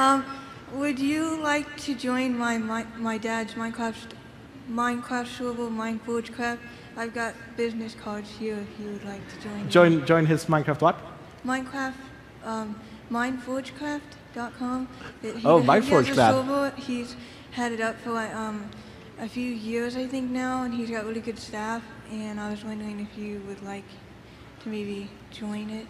Um, would you like to join my dad's Minecraft server, Mineforgecraft? I've got business cards here if you would like to join. Join his Minecraft what? Minecraft, mineforgecraft.com. Oh, Mineforgecraft. He's had it up for like, a few years, I think now, and he's got really good staff. And I was wondering if you would like to maybe join it.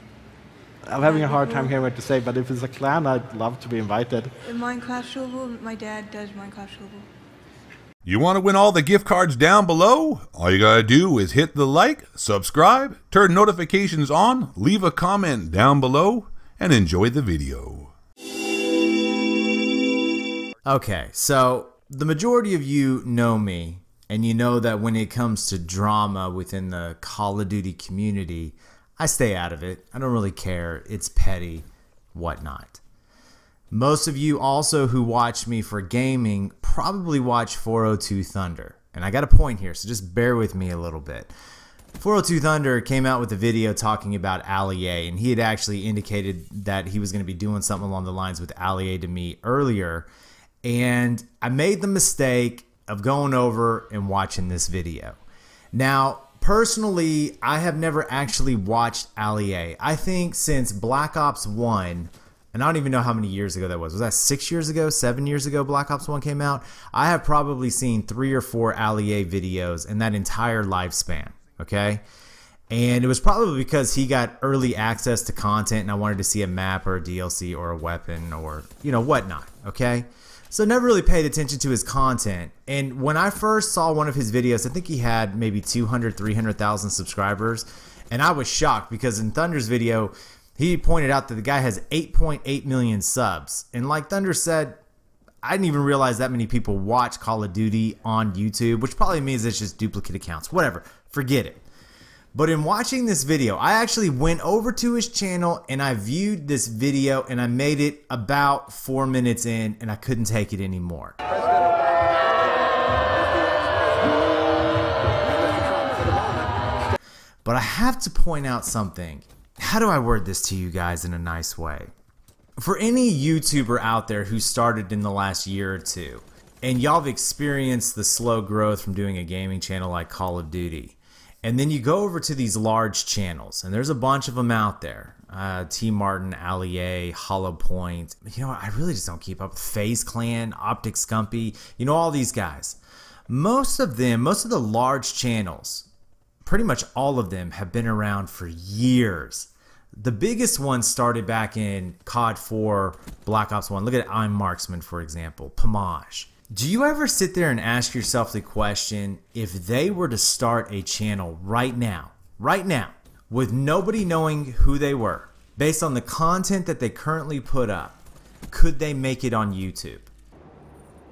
I'm having a hard time hearing what to say, but if it's a clan, I'd love to be invited. Minecraft server, my dad does Minecraft server. You want to win all the gift cards down below? All you gotta do is hit the like, subscribe, turn notifications on, leave a comment down below, and enjoy the video. Okay, so the majority of you know me, and you know that when it comes to drama within the Call of Duty community, I stay out of it. I don't really care. It's petty, whatnot. Most of you also who watch me for gaming probably watch 402Thunder. And I got a point here, so just bear with me a little bit. 402Thunder came out with a video talking about Allier, and he had actually indicated that he was going to be doing something along the lines with Allier to me earlier. And I made the mistake of going over and watching this video. Now, personally, I have never actually watched Allier. I think since Black Ops 1, and I don't even know how many years ago that was. Was that 6 years ago, 7 years ago Black Ops 1 came out? I have probably seen 3 or 4 Allier videos in that entire lifespan, okay? And it was probably because he got early access to content and I wanted to see a map or a DLC or a weapon or, you know, whatnot, okay? So never really paid attention to his content. And when I first saw one of his videos, I think he had maybe 200, 300,000 subscribers. And I was shocked because in Thunder's video, he pointed out that the guy has 8.8 million subs. And like Thunder said, I didn't even realize that many people watch Call of Duty on YouTube, which probably means it's just duplicate accounts. Whatever, forget it. But in watching this video, I actually went over to his channel and I viewed this video and I made it about 4 minutes in and I couldn't take it anymore. But I have to point out something. How do I word this to you guys in a nice way? For any YouTuber out there who started in the last year or two, and y'all have experienced the slow growth from doing a gaming channel like Call of Duty, and then you go over to these large channels, and there's a bunch of them out there. T. Martin, Allier, Hollow Point. You know what? I really just don't keep up with FaZe Clan, Optic Scumpy. You know, all these guys. Most of them, most of the large channels, pretty much all of them have been around for years. The biggest one started back in COD 4, Black Ops 1. Look at I'm Marksman, for example. Pomage. Do you ever sit there and ask yourself the question, if they were to start a channel right now, with nobody knowing who they were, based on the content that they currently put up, could they make it on YouTube?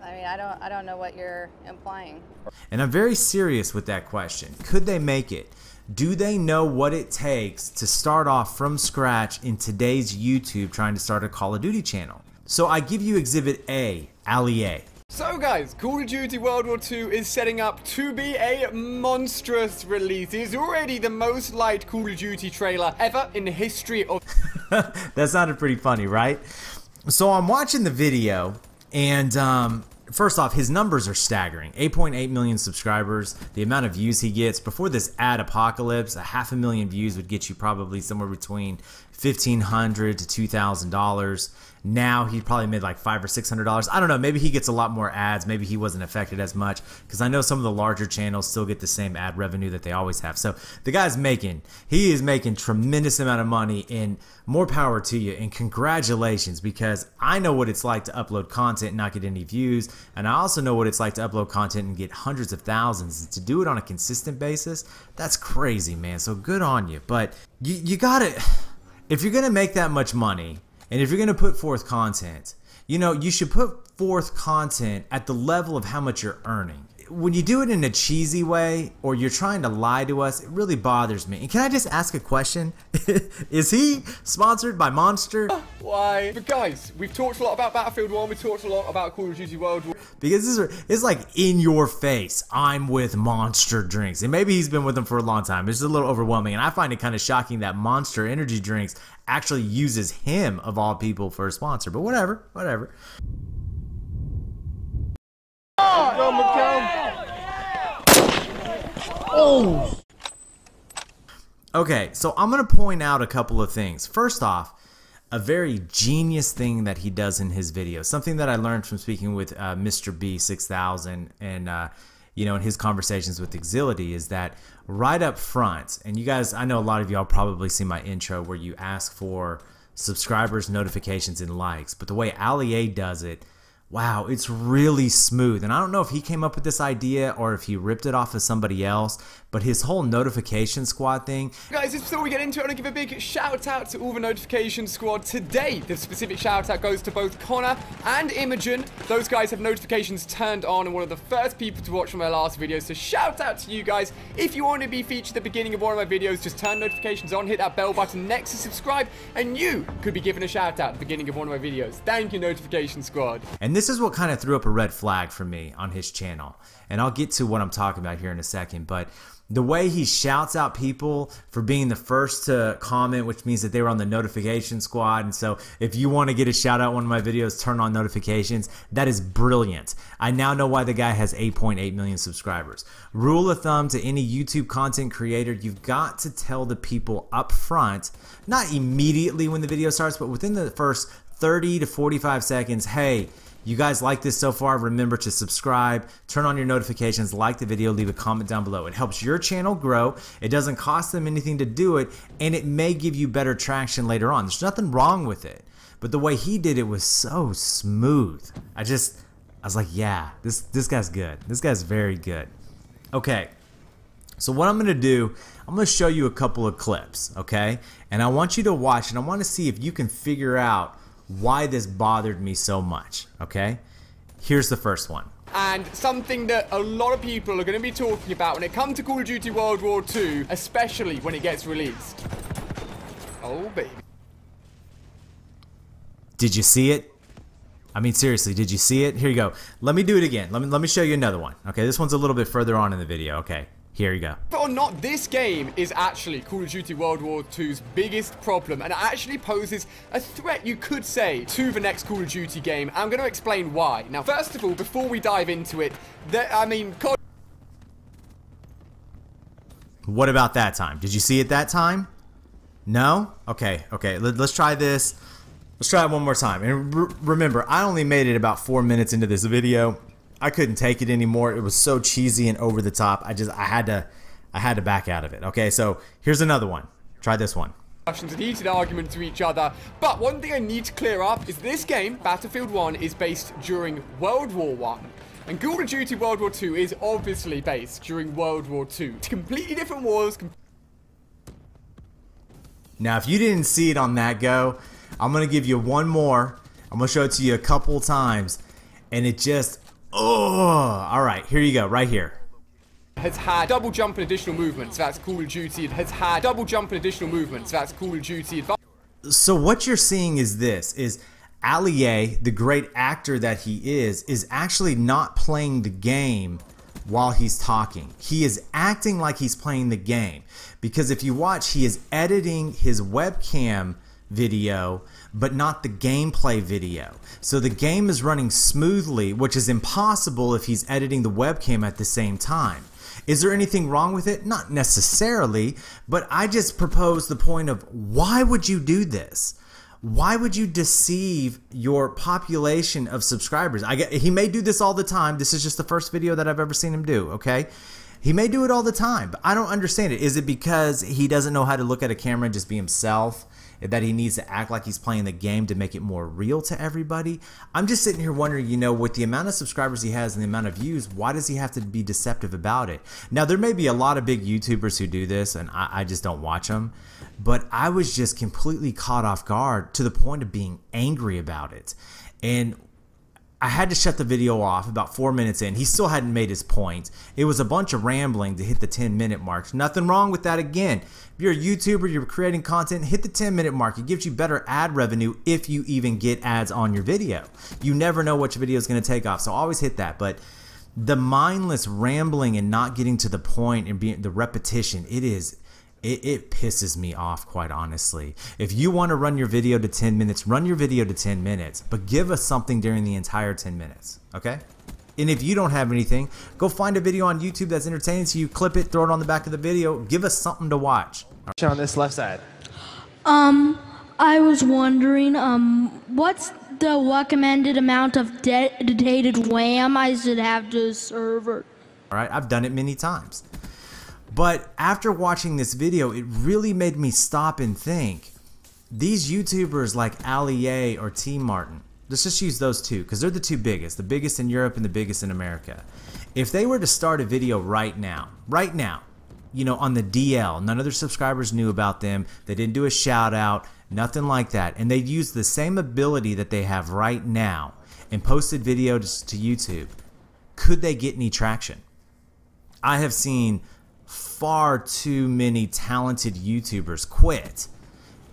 I mean, I don't know what you're implying. And I'm very serious with that question. Could they make it? Do they know what it takes to start off from scratch in today's YouTube trying to start a Call of Duty channel? So I give you Exhibit A, Allier. So guys, Call of Duty World War II is setting up to be a monstrous release. It is already the most liked Call of Duty trailer ever in the history of... That sounded pretty funny, right? So I'm watching the video, and first off, his numbers are staggering. 8.8 million subscribers, the amount of views he gets. Before this ad apocalypse, 500,000 views would get you probably somewhere between $1,500 to $2,000. Now he probably made like $500 or $600. I don't know. Maybe he gets a lot more ads. Maybe he wasn't affected as much because I know some of the larger channels still get the same ad revenue that they always have. So the guy's he is making tremendous amount of money, and more power to you and congratulations, because I know what it's like to upload content and not get any views, and I also know what it's like to upload content and get hundreds of thousands. To do it on a consistent basis, that's crazy, man. So good on you. But you gotta, if you're gonna make that much money, and if you're going to put forth content, you know, you should put forth content at the level of how much you're earning. When you do it in a cheesy way, or you're trying to lie to us, it really bothers me. And can I just ask a question? Is he sponsored by Monster? Why? But guys, we've talked a lot about Battlefield 1, we've talked a lot about Call of Duty World War... Because it's like in your face, I'm with Monster drinks. And maybe he's been with them for a long time. It's a little overwhelming. And I find it kind of shocking that Monster energy drinks actually uses him of all people for a sponsor. But whatever, whatever. Oh. Okay, so I'm going to point out a couple of things. First off, a very genius thing that he does in his videos, something that I learned from speaking with Mr. B 6000 and you know, in his conversations with Exility, is that right up front, and you guys, I know a lot of y'all probably see my intro where you ask for subscribers, notifications, and likes, but the way Ali A does it, wow, it's really smooth. And I don't know if he came up with this idea or if he ripped it off of somebody else, but his whole notification squad thing. Guys, just before we get into it, I want to give a big shout out to all the notification squad today. The specific shout out goes to both Connor and Imogen. Those guys have notifications turned on and one of the first people to watch from my last video. So shout out to you guys. If you want to be featured at the beginning of one of my videos, just turn notifications on, hit that bell button next to subscribe, and you could be given a shout out at the beginning of one of my videos. Thank you, notification squad. And this is what kind of threw up a red flag for me on his channel. And I'll get to what I'm talking about here in a second, but the way he shouts out people for being the first to comment, which means that they were on the notification squad. And so if you want to get a shout out in one of my videos, turn on notifications. That is brilliant. I now know why the guy has 8.8 million subscribers. Rule of thumb to any YouTube content creator, you've got to tell the people up front, not immediately when the video starts, but within the first 30 to 45 seconds, hey, you guys like this so far? Remember to subscribe, turn on your notifications, like the video, leave a comment down below. It helps your channel grow. It doesn't cost them anything to do it, and it may give you better traction later on. There's nothing wrong with it. But the way he did it was so smooth. I was like, yeah, this guy's good. This guy's very good. Okay. So what I'm going to do, I'm going to show you a couple of clips, okay? And I want you to watch, and I want to see if you can figure out why this bothered me so much, okay? Here's the first one. And something that a lot of people are going to be talking about when it comes to Call of Duty World War II, especially when it gets released. Oh, baby. Did you see it? I mean, seriously, did you see it? Here you go. Let me do it again. Let me show you another one. Okay, this one's a little bit further on in the video. Okay. Here you go. But or not, this game is actually Call of Duty World War II's biggest problem, and it actually poses a threat, you could say, to the next Call of Duty game. I'm going to explain why. Now, first of all, before we dive into it, COD... What about that time? Did you see it that time? No? Okay, let's try this. Let's try it one more time. And remember, I only made it about 4 minutes into this video. I couldn't take it anymore. It was so cheesy and over the top. I had to back out of it. Okay, so here's another one. Try this one. And heated argument to each other. But one thing I need to clear up is this game, Battlefield 1, is based during World War 1. And Call of Duty World War 2 is obviously based during World War 2. It's completely different wars. Now, if you didn't see it on that go, I'm going to give you one more. I'm going to show it to you a couple times. And it just... oh, all right, here you go, right here. Has had double jump and additional movements. That's Call of Duty. It has had double jump and additional movements. That's Call of Duty. So what you're seeing is this, is Ali A, the great actor that he is actually not playing the game while he's talking. He is acting like he's playing the game. Because if you watch, he is editing his webcam video, but not the gameplay video. So the game is running smoothly, which is impossible if he's editing the webcam at the same time. Is there anything wrong with it? Not necessarily, but I just propose the point of, why would you do this? Why would you deceive your population of subscribers? He may do this all the time. This is just the first video that I've ever seen him do, okay? He may do it all the time, but I don't understand it. Is it because he doesn't know how to look at a camera and just be himself? That he needs to act like he's playing the game to make it more real to everybody? I'm just sitting here wondering, you know, with the amount of subscribers he has and the amount of views, why does he have to be deceptive about it? Now, there may be a lot of big YouTubers who do this, and I just don't watch them, but I was just completely caught off guard to the point of being angry about it. And I had to shut the video off about 4 minutes in. He still hadn't made his point. It was a bunch of rambling to hit the 10-minute mark. Nothing wrong with that. Again, if you're a YouTuber, you're creating content, hit the 10-minute mark. It gives you better ad revenue if you even get ads on your video. You never know which video is going to take off, so always hit that. But the mindless rambling and not getting to the point and being the repetition, it is it pisses me off, quite honestly. If you want to run your video to 10 minutes, run your video to 10 minutes, but give us something during the entire 10 minutes, okay? And if you don't have anything, go find a video on YouTube that's entertaining to you, clip it, throw it on the back of the video, give us something to watch. On this left side. I was wondering, what's the recommended amount of dedicated RAM I should have to the server? All right, I've done it many times. But after watching this video, it really made me stop and think. These YouTubers like Ali A or T Martin, let's just use those two because they're the two biggest in Europe and the biggest in America. If they were to start a video right now, you know, on the DL, none of their subscribers knew about them, they didn't do a shout out, nothing like that, and they'd use the same ability that they have right now and posted videos to YouTube, could they get any traction? I have seen far too many talented YouTubers quit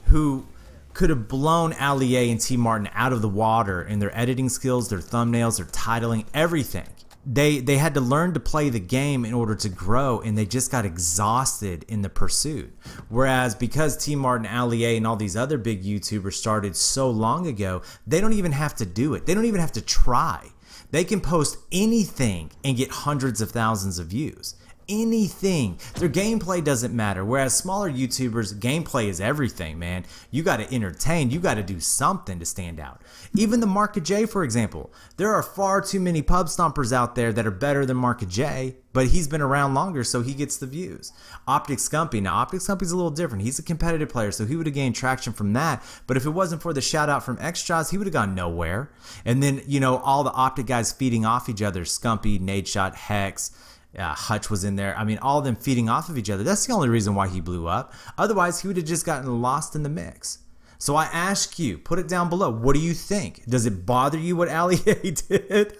who could have blown Ali A and T Martin out of the water in their editing skills, their thumbnails, their titling, everything. They had to learn to play the game in order to grow, and they just got exhausted in the pursuit. Whereas because T Martin, Ali A, and all these other big YouTubers started so long ago, they don't even have to do it. They don't even have to try. They can post anything and get hundreds of thousands of views. Anything. Their gameplay doesn't matter. Whereas smaller YouTubers, gameplay is everything, man. You got to entertain. You got to do something to stand out. Even the Market J, for example. There are far too many pub stompers out there that are better than Market J, but he's been around longer, so he gets the views. Optic Scumpy. Now, Optic Scumpy's a little different. He's a competitive player, so he would have gained traction from that. But if it wasn't for the shout out from X-Jaws, he would have gone nowhere. And then, you know, all the Optic guys feeding off each other. Scumpy, Nadeshot, Hex, Hutch was in there. I mean, all of them feeding off of each other. That's the only reason why he blew up. Otherwise, he would have just gotten lost in the mix. So I ask you, put it down below. What do you think? Does it bother you what Ali A did?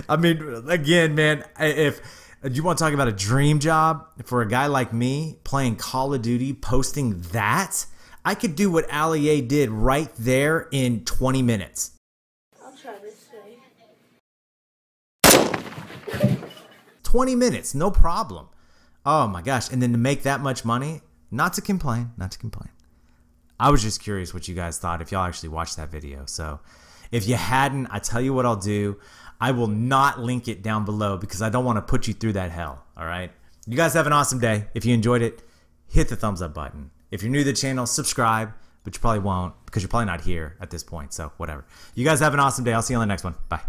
I mean, again, man, if you want to talk about a dream job for a guy like me playing Call of Duty, posting that, I could do what Ali A did right there in 20 minutes. 20 minutes, no problem. Oh my gosh. And then to make that much money, not to complain. I was just curious what you guys thought if y'all actually watched that video. So if you hadn't, I tell you what I'll do. I will not link it down below because I don't want to put you through that hell. All right. You guys have an awesome day. If you enjoyed it, hit the thumbs up button. If you're new to the channel, subscribe, but you probably won't because you're probably not here at this point. So whatever. You guys have an awesome day. I'll see you on the next one. Bye.